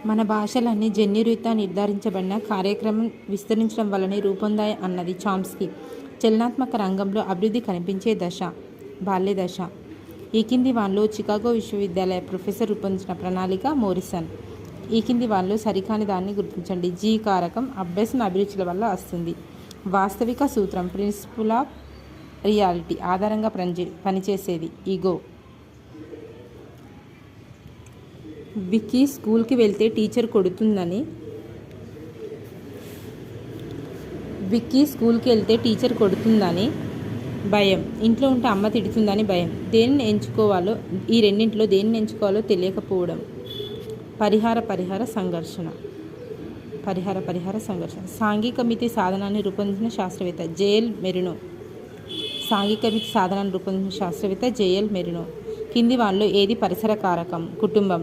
మన భాషలన్నీ జన్యురీత్యా నిర్ధారించబడిన కార్యక్రమం విస్తరించడం వల్లనే రూపొందాయి అన్నది చామ్స్కీ. చలనాత్మక రంగంలో అభివృద్ధి కనిపించే దశ బాల్య దశ. ఈ కింది వానిలో చికాగో విశ్వవిద్యాలయ ప్రొఫెసర్ రూపొందించిన ప్రణాళిక మోరిసన్. ఈ కింది వానిలో సరికాని దాన్ని గుర్తించండి. జీ కారకం అభ్యసన అభిరుచుల వల్ల వస్తుంది. వాస్తవిక సూత్రం ప్రిన్సిపుల్ ఆఫ్ రియాలిటీ ఆధారంగా పనిచేసేది ఈగో. విక్కీ స్కూల్కి వెళ్తే టీచర్ కొడుతుందని భయం. ఇంట్లో ఉంటే అమ్మ తిడుతుందని భయం. ఈ రెండింటిలో దేనిని ఎంచుకోవాలో తెలియకపోవడం. పరిహార సంఘర్షణ. సాంఘిక మితి సాధనాన్ని రూపొందించిన శాస్త్రవేత్త జేఎల్ మెరినో. కింది వానిలో ఏది పరిసర కారకం? కుటుంబం.